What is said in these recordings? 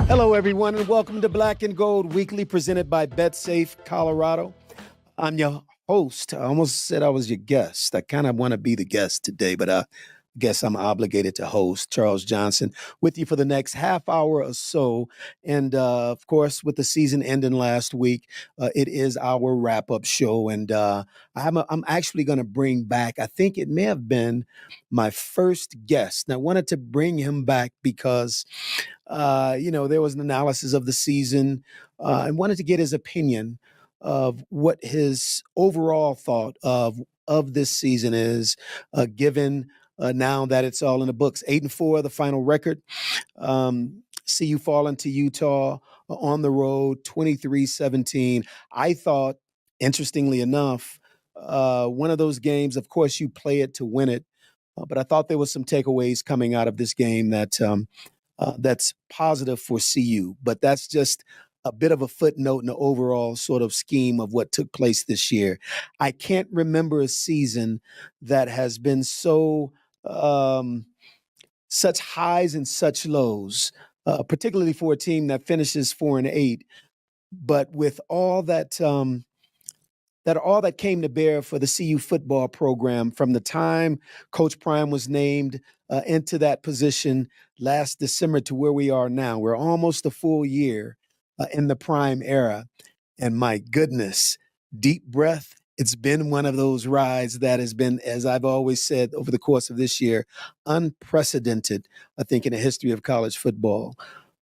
Hello, everyone, and welcome to Black and Gold Weekly, presented by BetSafe Colorado. I'm your host. I almost said I was your guest. I kind of want to be the guest today, but I guess I'm obligated to host. Charles Johnson with you for the next half hour or so. And of course, with the season ending last week, it is our wrap-up show. And I'm actually going to bring back, I think it may have been my first guest. And I wanted to bring him back because there was an analysis of the season. I wanted to get his opinion of what his overall thought of this season is, given now that it's all in the books. 8-4, the final record. See you fall into Utah on the road, 23-17. I thought, interestingly enough, one of those games, of course, you play it to win it. But I thought there was some takeaways coming out of this game that's positive for CU. But that's just a bit of a footnote in the overall sort of scheme of what took place this year. I can't remember a season that has been so such highs and such lows, particularly for a team that finishes 4-8. But with all that all that came to bear for the CU football program from the time Coach Prime was named into that position last December to where we are now. We're almost a full year in the Prime era. And my goodness, deep breath. It's been one of those rides that has been, as I've always said over the course of this year, unprecedented, I think, in the history of college football.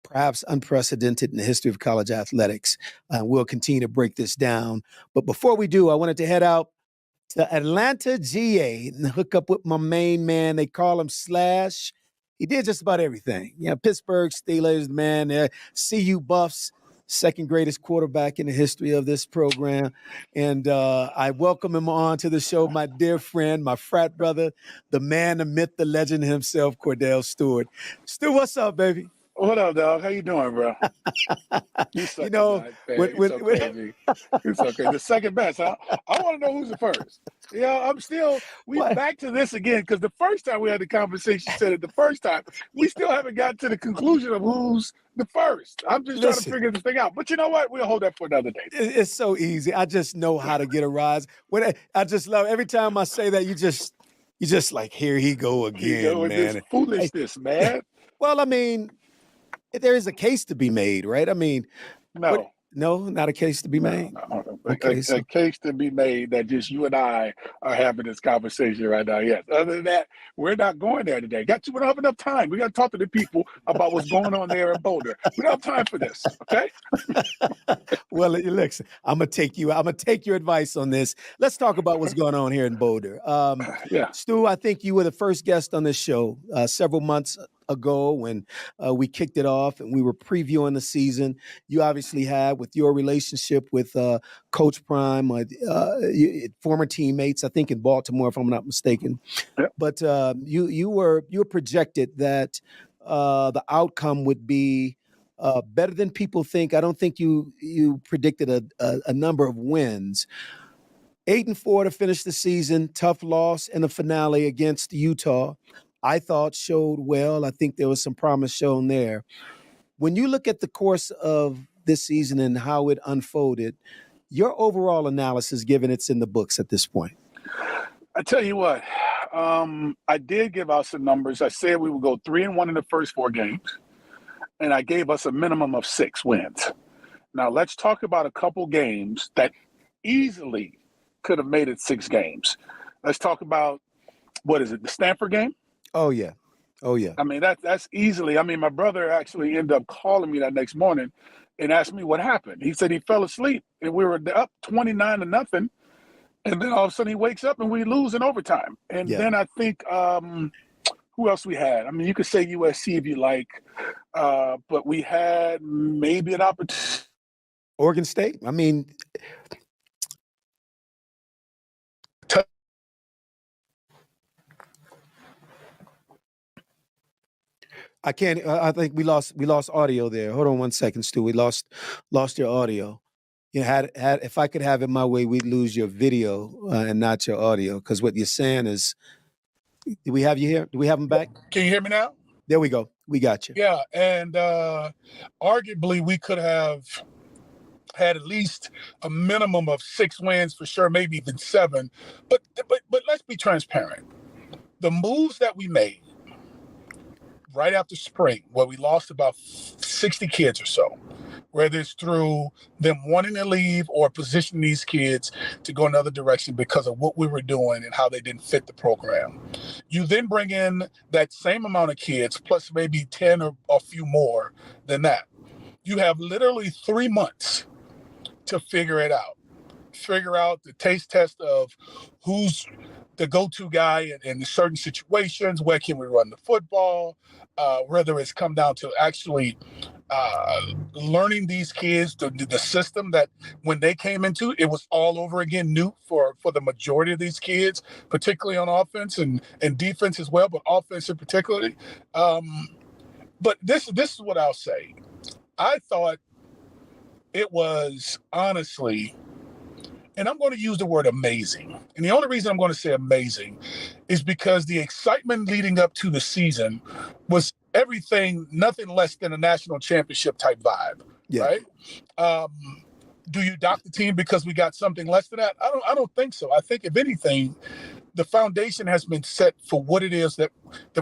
Perhaps unprecedented in the history of college athletics. We'll continue to break this down. But before we do, I wanted to head out to Atlanta, GA, and hook up with my main man. They call him Slash. He did just about everything. Pittsburgh Steelers, man, CU Buffs, second greatest quarterback in the history of this program. And I welcome him on to the show, my dear friend, my frat brother, the man, the myth, the legend himself, Kordell Stewart. Stu, what's up, baby? What up, dog? How you doing, bro? You suck tonight, man. You're so crazy. You're so crazy. The second best. I want to know who's the first. We're back to this again because the first time we had the conversation, you said it the first time, we still haven't got to the conclusion of who's the first. I'm just trying to figure this thing out. But you know what? We'll hold that for another day. It's so easy. I just know how to get a rise. I just love every time I say that, you just like, here he go again, man. This foolishness, man. Well, I mean, there is a case to be made, right? I mean, no, not a case to be made. No. Okay, a case to be made that just you and I are having this conversation right now. Yes. Other than that, we're not going there today. We don't have enough time. We got to talk to the people about what's going on there in Boulder. We don't have time for this. Okay. Well, listen, I'm gonna take your advice on this. Let's talk about what's going on here in Boulder. Stu, I think you were the first guest on this show several months ago when we kicked it off and we were previewing the season. You obviously had, with your relationship with Coach Prime, former teammates, I think in Baltimore, if I'm not mistaken. Yep. But you were projected that the outcome would be better than people think. I don't think you predicted a number of wins. 8-4 to finish the season. Tough loss in the finale against Utah. I thought showed well. I think there was some promise shown there. When you look at the course of this season and how it unfolded, your overall analysis, given it's in the books at this point. I tell you what, I did give out some numbers. I said we would go 3-1 in the first 4 games, and I gave us a minimum of 6 wins. Now let's talk about a couple games that easily could have made it 6 games. Let's talk about, the Stanford game? Oh, yeah. I mean, that's easily. I mean, my brother actually ended up calling me that next morning and asked me what happened. He said he fell asleep and we were up 29-0. And then all of a sudden he wakes up and we lose in overtime. And then I think, who else we had? I mean, you could say USC if you like, but we had maybe an opportunity. Oregon State. I mean, I can't. I think we lost audio there. Hold on one second, Stu. We lost your audio. Had if I could have it my way, we'd lose your video and not your audio. Because what you're saying is, do we have you here? Do we have him back? Can you hear me now? There we go. We got you. Yeah, and arguably we could have had at least a minimum of 6 wins for sure, maybe even 7. But let's be transparent. The moves that we made right after spring, where we lost about 60 kids or so, whether it's through them wanting to leave or positioning these kids to go another direction because of what we were doing and how they didn't fit the program. You then bring in that same amount of kids, plus maybe 10 or a few more than that. You have literally 3 months to figure it out. Figure out the taste test of who's the go-to guy in certain situations. Where can we run the football? Whether it's come down to actually learning these kids the system that when they came into, it was all over again new for the majority of these kids, particularly on offense and defense as well, but offense in particularly. But this is what I'll say. I thought it was honestly, and I'm going to use the word amazing. And the only reason I'm going to say amazing is because the excitement leading up to the season was everything, nothing less than a national championship type vibe, right? Do you dock the team because we got something less than that? I don't think so. I think if anything, the foundation has been set for what it is that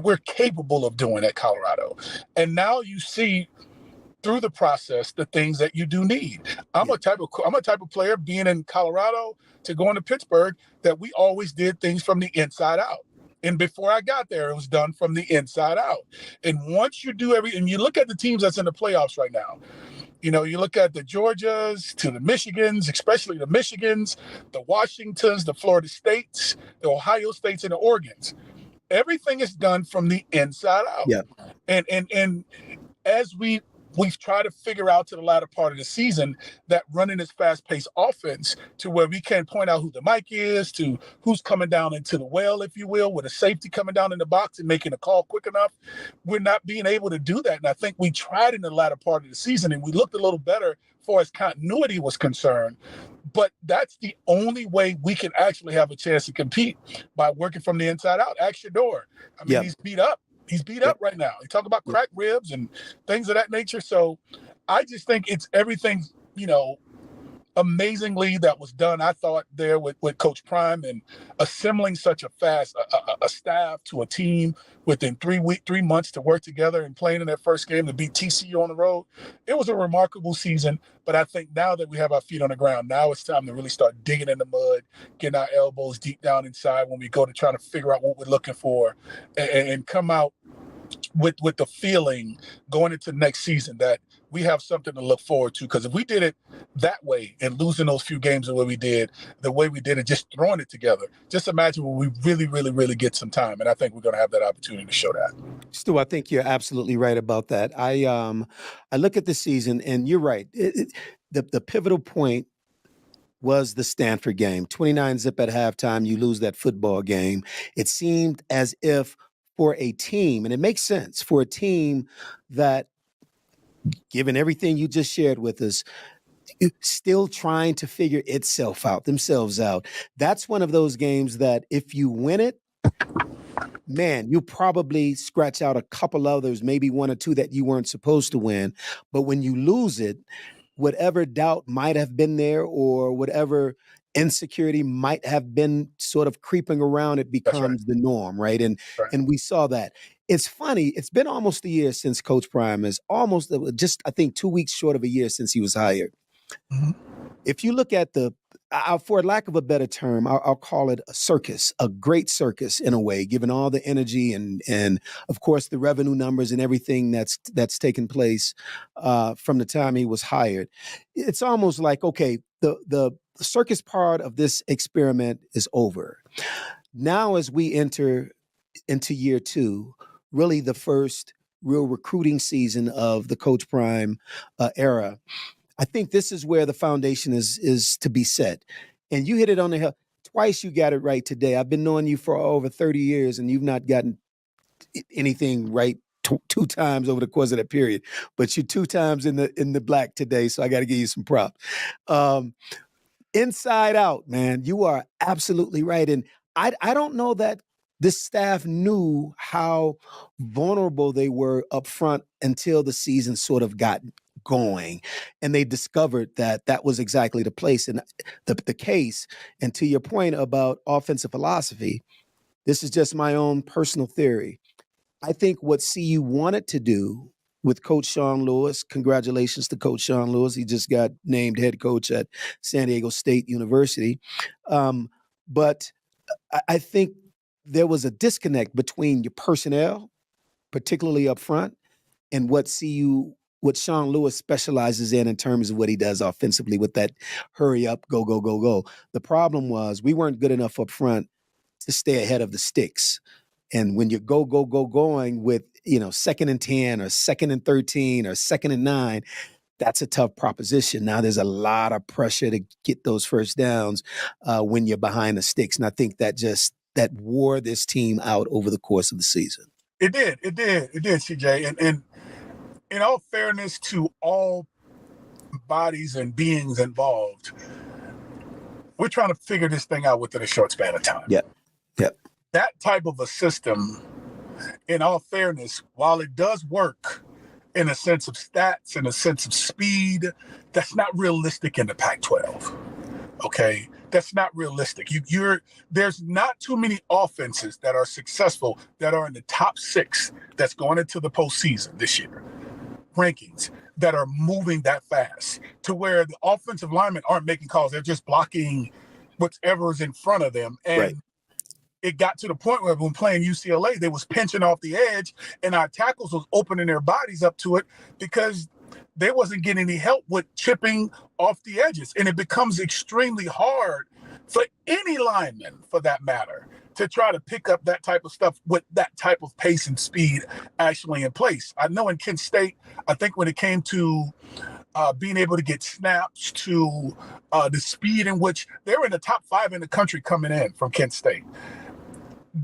we're capable of doing at Colorado. And now you see through the process the things that you do need. I'm a type of player being in Colorado to going to Pittsburgh that we always did things from the inside out. And before I got there, it was done from the inside out. And once you do and you look at the teams that's in the playoffs right now, you know, you look at the Georgias to the Michigans, especially the Michigans, the Washingtons, the Florida States, the Ohio States, and the Oregons. Everything is done from the inside out. Yeah. And as we've tried to figure out to the latter part of the season that running this fast-paced offense to where we can point out who the mic is, to who's coming down into the well, if you will, with a safety coming down in the box and making a call quick enough. We're not being able to do that. And I think we tried in the latter part of the season and we looked a little better as far as continuity was concerned. But that's the only way we can actually have a chance to compete, by working from the inside out. Ask shedeur. I mean, he's beat up. He's beat up right now. You talk about cracked ribs and things of that nature. So I just think it's everything, you know, amazingly that was done, I thought, there with Coach Prime and assembling such a staff to a team within 3 months to work together and playing in their first game to beat TCU on the road. It was a remarkable season, but I think now that we have our feet on the ground, now it's time to really start digging in the mud, getting our elbows deep down inside when we go to try to figure out what we're looking for and come out with the feeling going into next season that we have something to look forward to. Because if we did it that way and losing those few games the way we did it, just throwing it together, just imagine when we really, really, really get some time. And I think we're going to have that opportunity to show that. Stu, I think you're absolutely right about that. I look at the season, and you're right. The pivotal point was the Stanford game. 29-zip at halftime, you lose that football game. It seemed as if for a team, and it makes sense, for a team that, given everything you just shared with us, still trying to figure themselves out. That's one of those games that if you win it, man, you probably scratch out a couple others, maybe one or two that you weren't supposed to win. But when you lose it, whatever doubt might have been there or whatever insecurity might have been sort of creeping around, it becomes the norm, right? And we saw that. It's funny. It's been almost a year since Coach Prime is almost just, I think, 2 weeks short of a year since he was hired. Mm-hmm. If you look at for lack of a better term, I'll call it a circus, a great circus in a way, given all the energy and of course the revenue numbers and everything that's taken place from the time he was hired. It's almost like, okay, the circus part of this experiment is over. Now, as we enter into year 2, really the first real recruiting season of the Coach Prime era, I think this is where the foundation is to be set. And you hit it on the head. Twice you got it right today. I've been knowing you for over 30 years, and you've not gotten anything right two times over the course of that period. But you're 2 times in the black today, so I got to give you some props. Inside out, man, you are absolutely right. And I don't know that this staff knew how vulnerable they were up front until the season sort of got going, and they discovered that that was exactly the place and the case. And to your point about offensive philosophy, this is just my own personal theory. I think what CU wanted to do with Coach Sean Lewis, congratulations to Coach Sean Lewis. He just got named head coach at San Diego State University. But I think there was a disconnect between your personnel, particularly up front, and what Sean Lewis specializes in terms of what he does offensively with that hurry up, go, go, go, go. The problem was we weren't good enough up front to stay ahead of the sticks. And when you going with, 2nd and 10 or 2nd and 13 or 2nd and 9, that's a tough proposition. Now there's a lot of pressure to get those first downs when you're behind the sticks. And I think that wore this team out over the course of the season. It did, CJ. And in all fairness to all bodies and beings involved, we're trying to figure this thing out within a short span of time. Yep. That type of a system, in all fairness, while it does work in a sense of stats, in a sense of speed, that's not realistic in the Pac-12. Okay? That's not realistic. There's not too many offenses that are successful that are in the top 6 that's going into the postseason this year. Rankings that are moving that fast to where the offensive linemen aren't making calls. They're just blocking whatever's in front of them. And right. It got to the point where when playing UCLA, they was pinching off the edge and our tackles was opening their bodies up to it because they wasn't getting any help with chipping off the edges. And it becomes extremely hard for any lineman, for that matter, to try to pick up that type of stuff with that type of pace and speed actually in place. I know in Kent State, I think when it came to being able to get snaps, to the speed in which they were in the top 5 in the country coming in from Kent State.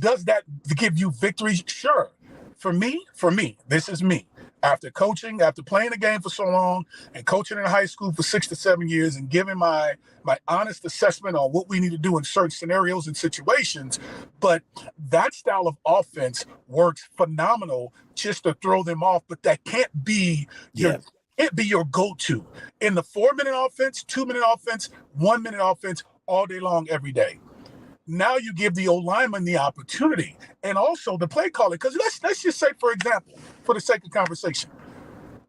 Does that give you victories? Sure. For me, this is me. After playing the game for so long and coaching in high school for 6 to 7 years and giving my honest assessment on what we need to do in certain scenarios and situations, but that style of offense works phenomenal just to throw them off, but that can't be your go-to. In the 4-minute offense, 2-minute offense, 1-minute offense, all day long, every day. Now you give the O-lineman the opportunity and also the play calling. Because let's just say, for example, for the sake of conversation,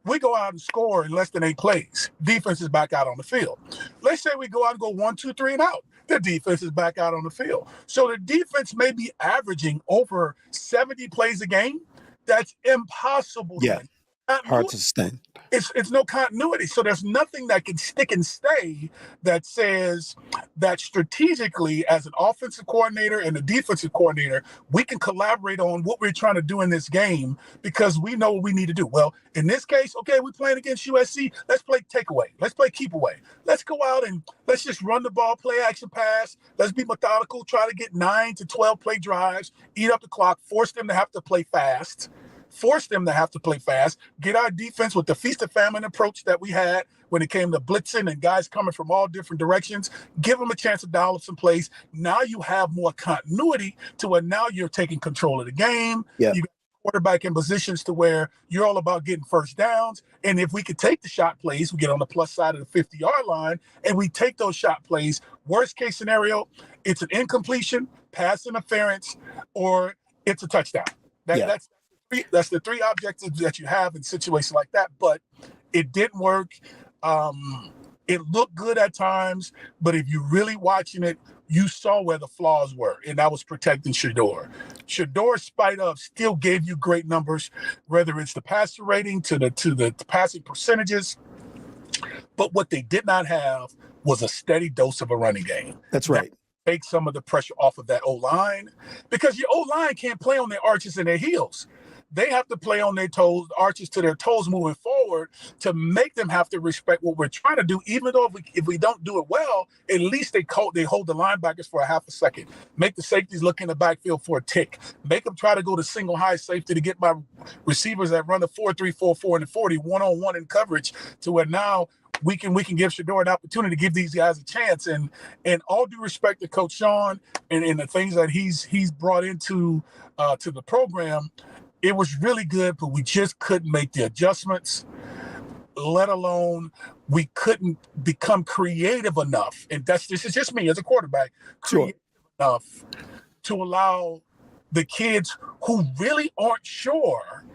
we go out and score in less than 8 plays. Defense is back out on the field. Let's say we go out and go 1, 2, 3 and out. The defense is back out on the field. So the defense may be averaging over 70 plays a game. That's impossible. Yeah, hard to sustain. It's no continuity. So there's nothing that can stick and stay that says that strategically as an offensive coordinator and a defensive coordinator, we can collaborate on what we're trying to do in this game because we know what we need to do. Well, in this case, okay, we're playing against USC. Let's play takeaway. Let's play keep away. Let's go out and let's just run the ball, play action pass. Let's be methodical, try to get 9 to 12 play drives, eat up the clock, force them to have to play fast. Get our defense with the feast and famine approach that we had when it came to blitzing and guys coming from all different directions, give them a chance to dial up some plays. Now you have more continuity to where now you're taking control of the game. Yeah. You got quarterback in positions to where you're all about getting first downs. And if we could take the shot plays, we get on the plus side of the 50-yard line and we take those shot plays. Worst case scenario, it's an incompletion, pass interference, or it's a touchdown. That's the 3 objectives that you have in situations like that, but it didn't work. It looked good at times, but if you're really watching it, you saw where the flaws were, and that was protecting shedeur. Shedeur, spite of, still gave you great numbers, whether it's the passer rating to the passing percentages, but what they did not have was a steady dose of a running game. That's right. Take some of the pressure off of that O-line, because your O-line can't play on their arches and their heels. They have to play on their toes, arches to their toes moving forward to make them have to respect what we're trying to do. Even though if we don't do it well, at least they hold the linebackers for a half a second. Make the safeties look in the backfield for a tick. Make them try to go to single high safety to get my receivers that run the 4-3-4-4 and the 40 one-on-one in coverage to where now we can give shedeur an opportunity to give these guys a chance. And all due respect to Coach Sean and the things that he's brought into to the program, it was really good, but we just couldn't make the adjustments, let alone we couldn't become creative enough. And this is just me as a quarterback, creative enough to allow the kids who really aren't sure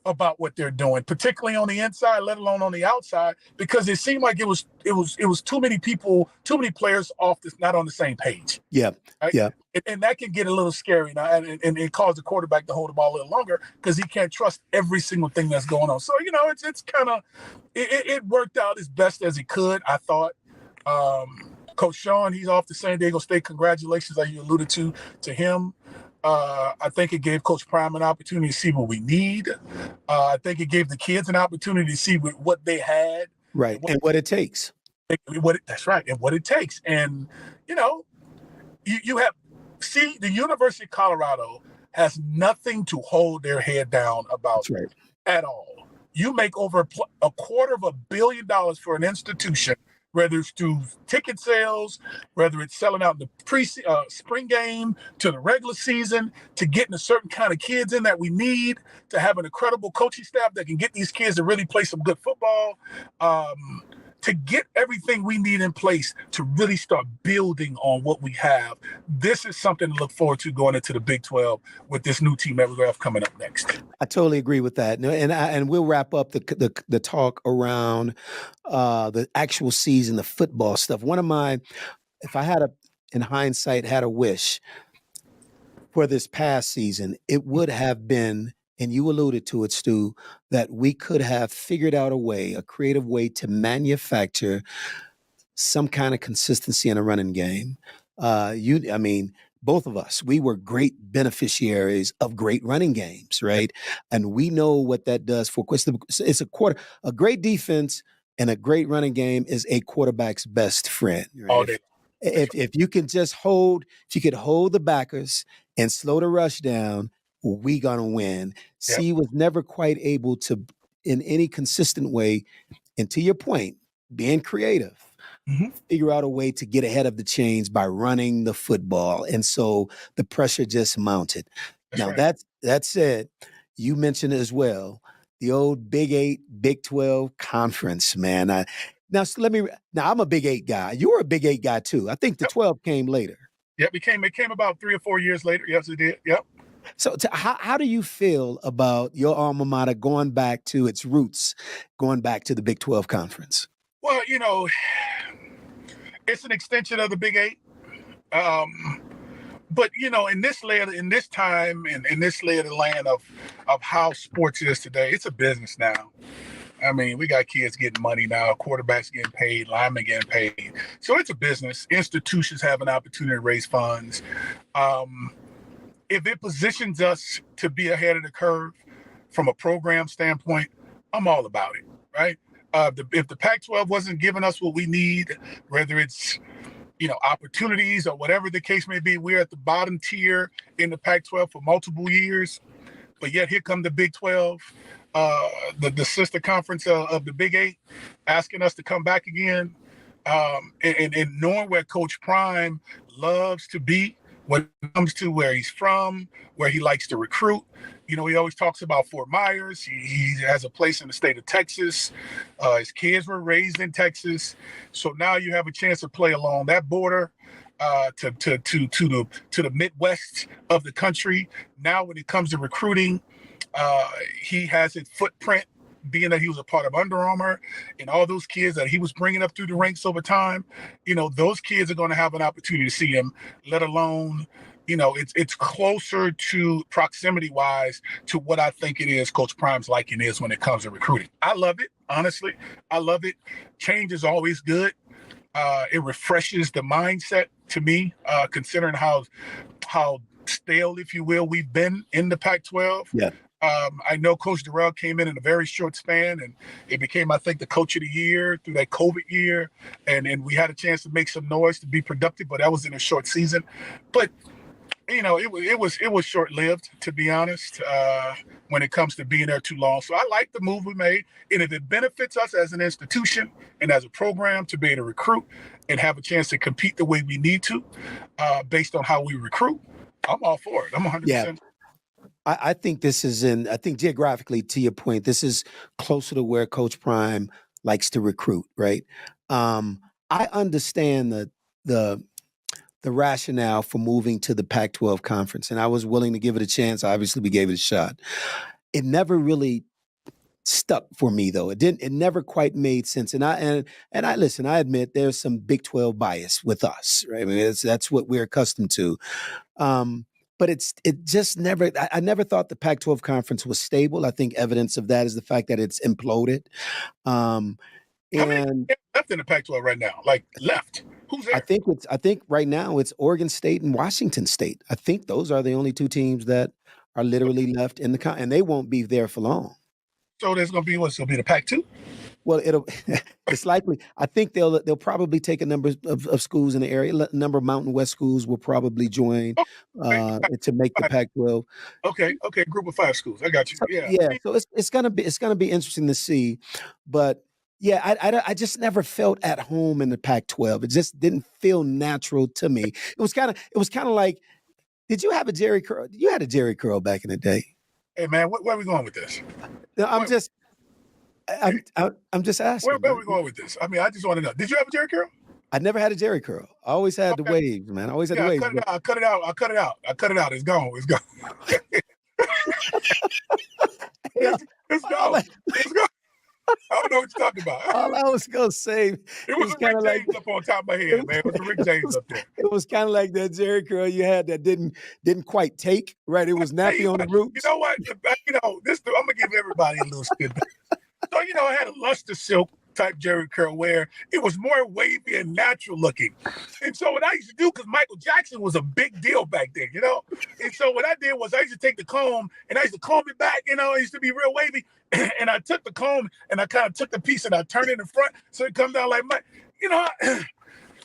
about what they're doing, particularly on the inside, let alone on the outside, because it seemed like it was too many people, too many players not on the same page. Yeah, right? yeah. And that can get a little scary now, and it causes the quarterback to hold the ball a little longer because he can't trust every single thing that's going on. So it's kind of it worked out as best as it could, I thought. Coach Sean, he's off to San Diego State. Congratulations, as you alluded to him. I think it gave Coach Prime an opportunity to see what we need. I think it gave the kids an opportunity to see what they had. Right, and what it takes. That's right, and what it takes. And, you have – see, the University of Colorado has nothing to hold their head down about at all. You make over $250 million for an institution, whether it's through ticket sales, whether it's selling out the spring game to the regular season, to getting a certain kind of kids in that we need, to have an incredible coaching staff that can get these kids to really play some good football, to get everything we need in place to really start building on what we have. This is something to look forward to going into the Big 12 with this new team that we're going to have coming up next. I totally agree with that. And we'll wrap up the talk around the actual season, the football stuff. If I had in hindsight, had a wish for this past season, it would have been, and you alluded to it, Stu, that we could have figured out a creative way to manufacture some kind of consistency in a running game. Both of us, we were great beneficiaries of great running games, right? And we know what that does for it's a great defense and a great running game is a quarterback's best friend, right? If you can hold the backers and slow the rush down, we gonna win. C was never quite able to, in any consistent way, and to your point, being creative, figure out a way to get ahead of the chains by running the football. And so the pressure just mounted. That said, you mentioned as well, the old Big 8, Big 12 conference, man. I'm a Big 8 guy. You were a Big 8 guy too. I think the 12 came later. Yep, it came about 3 or 4 years later. Yes, it did. Yep. So how do you feel about your alma mater going back to its roots, going back to the Big 12 conference? Well, it's an extension of the Big 8. But, in this time, and in this lay of the land of how sports is today, it's a business now. I mean, we got kids getting money now, quarterbacks getting paid, linemen getting paid. So it's a business. Institutions have an opportunity to raise funds. If it positions us to be ahead of the curve from a program standpoint, I'm all about it, right? If the Pac-12 wasn't giving us what we need, whether it's opportunities or whatever the case may be, we're at the bottom tier in the Pac-12 for multiple years. But yet here come the Big 12, the sister conference of the Big 8, asking us to come back again. And knowing where Coach Prime loves to be when it comes to where he's from, where he likes to recruit. He always talks about Fort Myers. He has a place in the state of Texas. His kids were raised in Texas. So now you have a chance to play along that border to the Midwest of the country. Now when it comes to recruiting, he has his footprint, being that he was a part of Under Armour, and all those kids that he was bringing up through the ranks over time, those kids are going to have an opportunity to see him, let alone, it's closer to proximity-wise to what I think it is Coach Prime's liking is when it comes to recruiting. I love it, honestly. I love it. Change is always good. It refreshes the mindset to me, considering how stale, if you will, we've been in the Pac-12. Yeah. I know Coach Durrell came in a very short span, and it became, I think, the coach of the year through that COVID year. And we had a chance to make some noise to be productive, but that was in a short season. But it was short lived, to be honest. When it comes to being there too long, so I like the move we made, and if it benefits us as an institution and as a program to be able to recruit and have a chance to compete the way we need to, based on how we recruit, I'm all for it. I'm Yeah. 100%. I think I think geographically, to your point, this is closer to where Coach Prime likes to recruit, right? I understand the the rationale for moving to the Pac-12 conference, and I was willing to give it a chance. Obviously, we gave it a shot. It never really stuck for me though. It didn't. It never quite made sense. And I listen. I admit there's some Big 12 bias with us, right? I mean, that's what we're accustomed to. But it just never. I never thought the Pac-12 conference was stable. I think evidence of that is the fact that it's imploded. Um, How many and left in the Pac-12 right now? Like left? Who's I there? think right now it's Oregon State and Washington State. I think those are the only two teams that are literally left in and they won't be there for long. So there's gonna be what's gonna be the Pac-2? Well, it'll it's likely. I think they'll probably take a number of schools in the area. A number of Mountain West schools will probably join Okay, to make the Pac-12. okay, group of 5 schools. I got you. So, Yeah. yeah, so it's gonna be interesting to see, but yeah, I just never felt at home in the Pac-12. It just didn't feel natural to me. It was kind of like, did you have a Jerry curl? You had a Jerry curl back in the day. Hey man, where are we going with this? No, I'm Where, just I'm just where asking, are man. we going with this? I mean, I just want to know. Did you have a Jerry curl? I never had a Jerry curl. I always had the Okay. waves, man. I always had the Yeah, I waves. cut it out. I cut it out. I cut it out. I cut it out. It's gone. It's gone. Yeah, It's all gone. It's gone. I don't know what you're talking about. all I was gonna say It was is a kind Rick of like James up on top of my it head, man. It was a Rick James up there. was kind of like that Jerry curl you had that didn't quite take right. It was Hey, nappy on the you roots. know what? I'm gonna give everybody a little spin. So I had a luster silk type Jerry curl where it was more wavy and natural looking. And so what I used to do, because Michael Jackson was a big deal back then. And so what I did was I used to take the comb and I used to comb it back. It used to be real wavy. And I took the comb and I kind of took the piece and I turned it in front so it comes down like my. You know,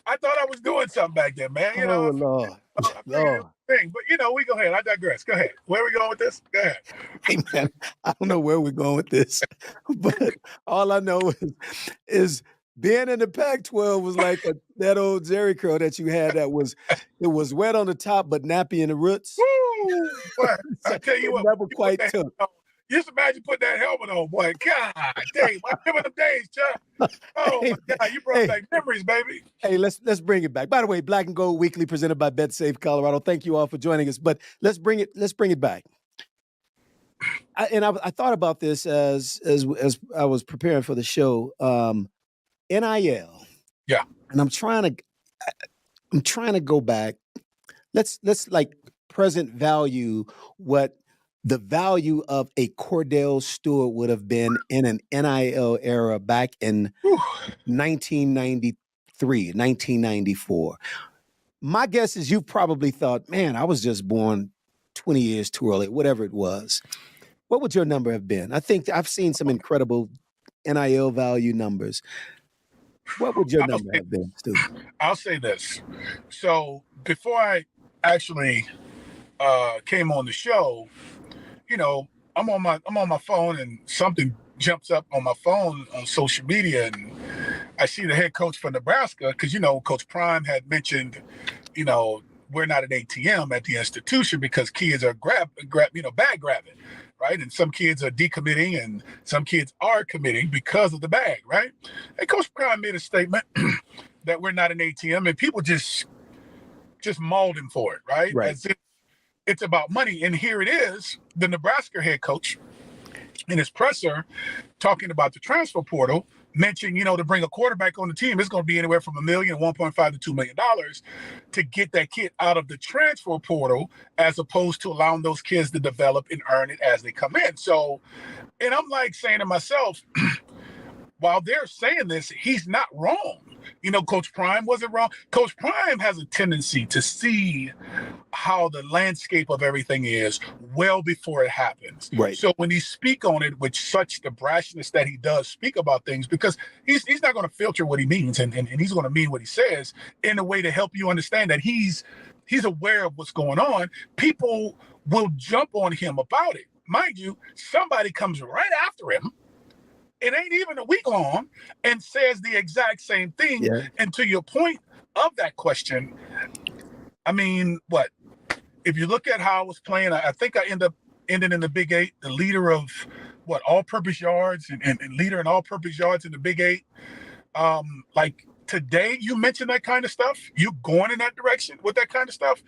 I thought I was doing something back then, man. Oh Lord, I figured it was Lord. a thing. But we go ahead. I digress. Go ahead. Where are we going with this? Go ahead. Hey man, I don't know where we're going with this, but all I know is being in the Pac-12 was like that old Jerry curl that you had it was wet on the top but nappy in the roots. Woo! Boy, So I tell you it what, never you put quite that took. helmet on. Just imagine putting that helmet on, boy. God dang, I remember them days, Chuck. Oh Hey, my God, you brought hey, back memories, baby. hey, let's bring it back. By the way, Black and Gold Weekly presented by BetSafe Colorado. Thank you all for joining us. But let's bring it back. I thought about this as I was preparing for the show. NIL, Yeah. and I'm trying to go back. Let's like present value what the value of a Cordell Stewart would have been in an NIL era back in Whew. 1993, 1994. My guess is you probably thought, man, I was just born 20 years too early, whatever it was. What would your number have been? I think I've seen some incredible NIL value numbers. What would your I'll number say, have been, Stu? I'll say this. So before I actually came on the show, I'm on my phone and something jumps up on my phone on social media and I see the head coach for Nebraska because Coach Prime had mentioned, we're not an ATM at the institution because kids are bag grabbing, right? And some kids are decommitting and some kids are committing because of the bag, right? And Coach Prime made a statement that we're not an ATM and people just mauled him for it, right? Right. As if it's about money. And here it is, the Nebraska head coach in his presser talking about the transfer portal, mentioned, to bring a quarterback on the team, it's going to be anywhere from $1 million, $1.5 to $2 million to get that kid out of the transfer portal, as opposed to allowing those kids to develop and earn it as they come in. So, and I'm like saying to myself, while they're saying this, he's not wrong. Coach Prime wasn't wrong. Coach Prime has a tendency to see how the landscape of everything is well before it happens. Right. So when he speak on it with such the brashness that he does speak about things, because he's not going to filter what he means and he's going to mean what he says in a way to help you understand that he's he's aware of what's going on, people will jump on him about it. Mind you, somebody comes right after him. It ain't even a week long, and says the exact same thing. Yeah. And to your point of that question, I mean, what? If you look at how I was playing, I think I ended in the Big Eight, the leader of all-purpose yards and leader in all-purpose yards in the Big Eight. Like today, you mentioned that kind of stuff. You going in that direction with that kind of stuff.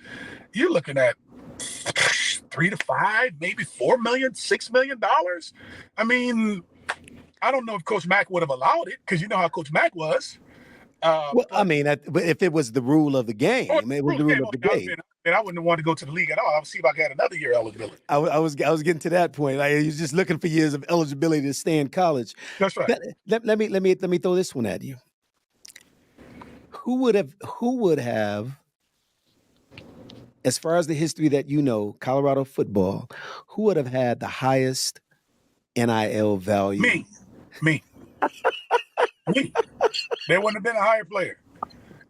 You're looking at $3 to $5, maybe $4 million, $6 million. I mean, I don't know if Coach Mack would have allowed it, because you know how Coach Mack was. Well, I mean, if it was the rule of the game, it was the rule of the game. And I wouldn't have wanted to go to the league at all. I would see if I had another year eligibility. I was getting to that point. Like, you're just looking for years of eligibility to stay in college. That's right. Let me throw this one at you. Who would have, as far as the history that you know, Colorado football, who would have had the highest NIL value? Me. Me. There wouldn't have been a higher player.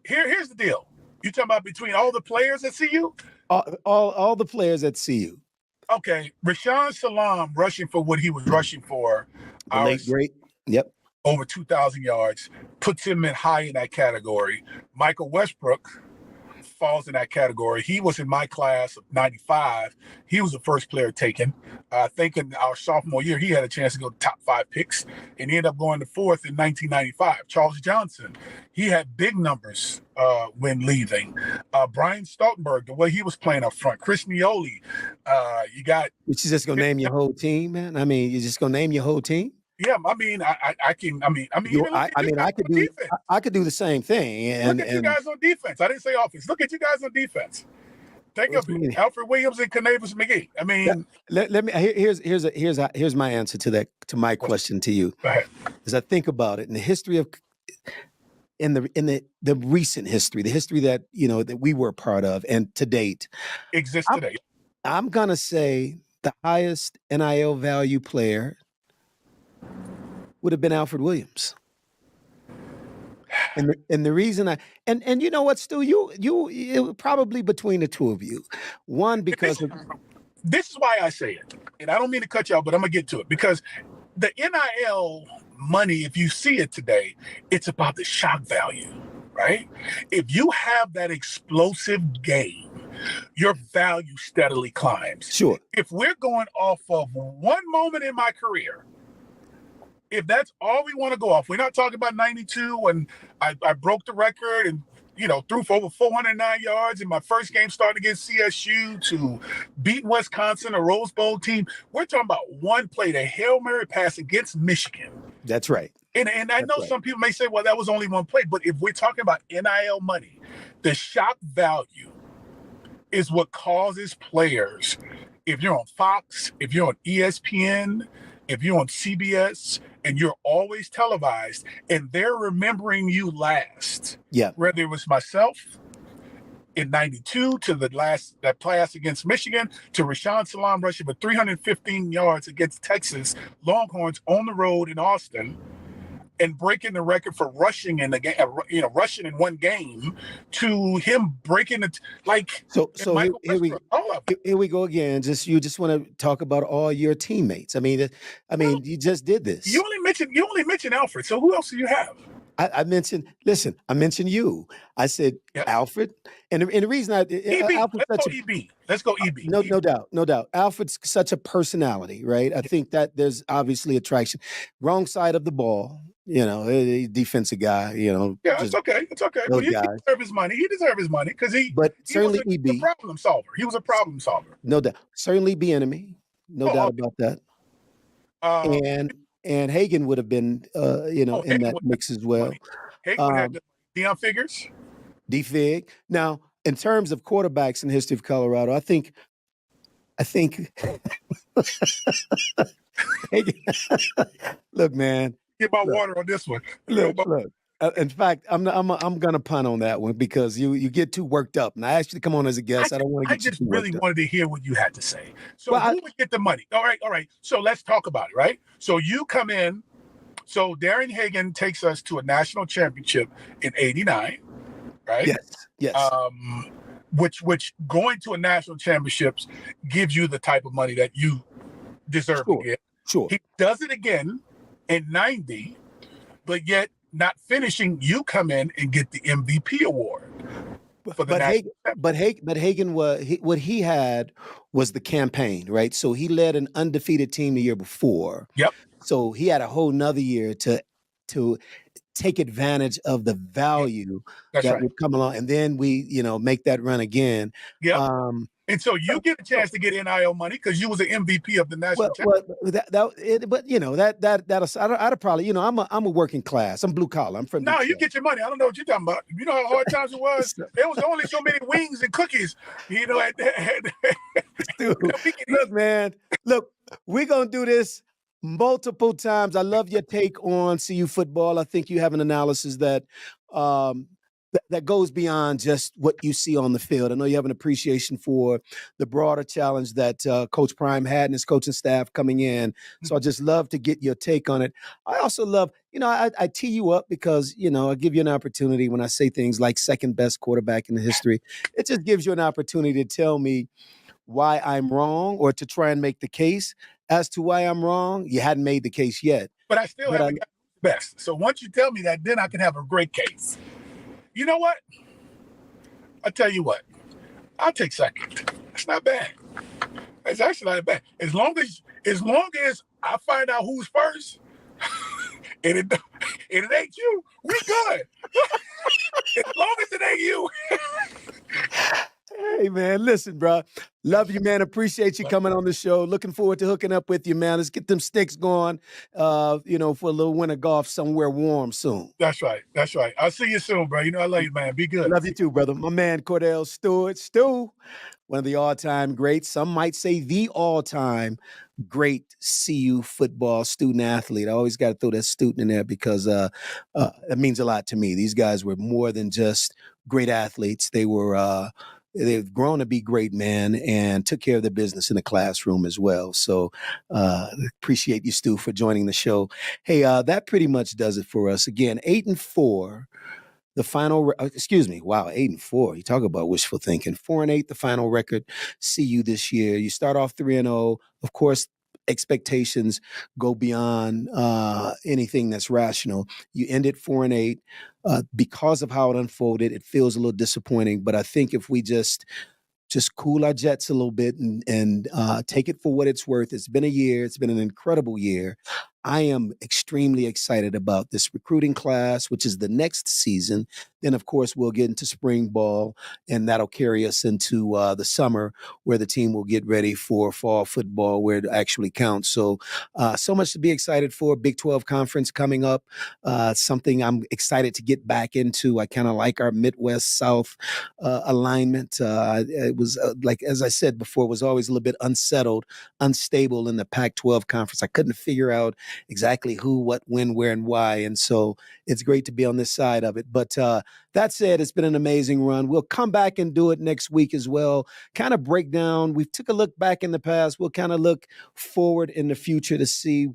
Here's the deal. You talking about between all the players at CU? All the players at CU. Okay, Rashawn Salam rushing for what he was rushing for. The late great. Yep. Over 2,000 yards, puts him in high in that category. Michael Westbrook falls in that category. He was in my class of 95. He was the first player taken. I think in our sophomore year, he had a chance to go top 5 picks, and he ended up going to 4th in 1995. Charles Johnson, he had big numbers when leaving. Brian Stoltenberg, the way he was playing up front. Chris Nioli, you got. You just gonna name your whole team, man? I mean, you're just gonna name your whole team? Yeah, I mean, I could do the same thing. And look at you guys on defense. I didn't say offense. Look at you guys on defense. Think of it. Alfred Williams and Canavis McGee. I mean, let me. Here's my answer to that, to my question to you. Go ahead. As I think about it, in the history of, in the recent history, the history that that we were part of, and to date, exists today. I'm gonna say the highest NIL value player would have been Alfred Williams. And the reason and you know what, Stu, you probably between the two of you. One, because this is why I say it, and I don't mean to cut you off, but I'm gonna get to it, because the NIL money, if you see it today, it's about the shock value, right? If you have that explosive game, your value steadily climbs. Sure. If we're going off of one moment in my career, if that's all we want to go off, we're not talking about 92 when I broke the record and threw for over 409 yards in my first game starting against CSU, to beat Wisconsin, a Rose Bowl team. We're talking about one play, the Hail Mary pass against Michigan. That's right. And I know some people may say, well, that was only one play. But if we're talking about NIL money, the shock value is what causes players, if you're on Fox, if you're on ESPN, if you're on CBS, and you're always televised, and they're remembering you last. Yeah. Whether it was myself in 92 to that class against Michigan, to Rashawn Salam rushing for 315 yards against Texas Longhorns on the road in Austin, and breaking the record for rushing in the game, rushing in one game, to him breaking it So here we go again. You just want to talk about all your teammates. I mean, you just did this. You only mentioned Alfred. So who else do you have? I mentioned you. I said Alfred, and the reason Let's go EB. No doubt. Alfred's such a personality, right? I think that there's obviously attraction. Wrong side of the ball, defensive guy. Yeah, it's okay. Well, he deserves his money. Because certainly he was a problem solver. He was a problem solver. No doubt. Certainly be enemy. No doubt about that. And Hagan would have been, in that mix as well. Hagan had Deion Figures. D-Fig. Now, in terms of quarterbacks in the history of Colorado, I think look, man. Get my water on this one. Look. In fact, I'm gonna punt on that one, because you get too worked up. And I asked you to come on as a guest. I don't want to get I just really wanted to hear what you had to say. So who would get the money? All right. So let's talk about it, right? So you come in. So Darren Hagan takes us to a national championship in '89, right? Yes. which going to a national championships gives you the type of money that you deserve to get. Sure. He does it again in 90, but yet not finishing, you come in and get the MVP award. But Hagan what he had was the campaign, right? So he led an undefeated team the year before. Yep. So he had a whole nother year to take advantage of the value that would come along, and then we, make that run again. Yep. And so you get a chance to get NIL money because you was an MVP of the national championship. I'd probably, I'm a working class. I'm blue collar. I'm from. No, you get your money. I don't know what you're talking about. You know how hard times it was. There was only so many wings and cookies. Dude, look, man. Look, we're gonna do this multiple times. I love your take on CU football. I think you have an analysis that that goes beyond just what you see on the field. I know you have an appreciation for the broader challenge that Coach Prime had and his coaching staff coming in. So I just love to get your take on it. I also love, I tee you up because, I give you an opportunity when I say things like second best quarterback in the history. It just gives you an opportunity to tell me why I'm wrong or to try and make the case as to why I'm wrong. You hadn't made the case yet. But I still haven't got the best. So once you tell me that, then I can have a great case. You know what? I'll tell you what. I'll take second. It's not bad. It's actually not bad. As long as I find out who's first, and it ain't you, we good. As long as it ain't you. Hey, man, listen, bro. Love you, man. Appreciate you coming on the show. Looking forward to hooking up with you, man. Let's get them sticks going, for a little winter golf somewhere warm soon. That's right. I'll see you soon, bro. I love you, man. Be good. Love you too, brother. My man, Kordell Stewart. Stu, one of the all-time greats. Some might say the all-time great CU football student athlete. I always got to throw that student in there because it means a lot to me. These guys were more than just great athletes. They were they've grown to be great men and took care of their business in the classroom as well. So appreciate you, Stu, for joining the show. Hey, that pretty much does it for us. Again, 8-4. The final, 8-4. You talk about wishful thinking. 4-8, the final record. CU this year. You start off 3-0. Of course, expectations go beyond anything that's rational. You end at 4-8. Because of how it unfolded, it feels a little disappointing. But I think if we just cool our jets a little bit and take it for what it's worth. It's been a year. It's been an incredible year. I am extremely excited about this recruiting class, which is the next season. Then, of course, we'll get into spring ball, and that'll carry us into the summer where the team will get ready for fall football where it actually counts. So much to be excited for. Big 12 conference coming up, something I'm excited to get back into. I kind of like our Midwest-South alignment. It was, as I said before, it was always a little bit unstable in the Pac-12 conference. I couldn't figure out exactly who, what, when, where, and why. And so it's great to be on this side of it. But that said, it's been an amazing run. We'll come back and do it next week as well. Kind of break down. We took a look back in the past. We'll kind of look forward in the future to see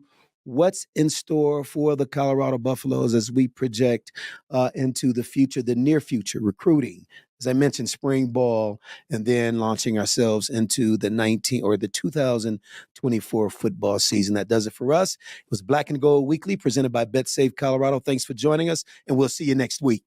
what's in store for the Colorado Buffaloes as we project into the future, the near future, recruiting. As I mentioned, spring ball, and then launching ourselves into the 2024 football season. That does it for us. It was Black and Gold Weekly presented by BetSafe Colorado. Thanks for joining us, and we'll see you next week.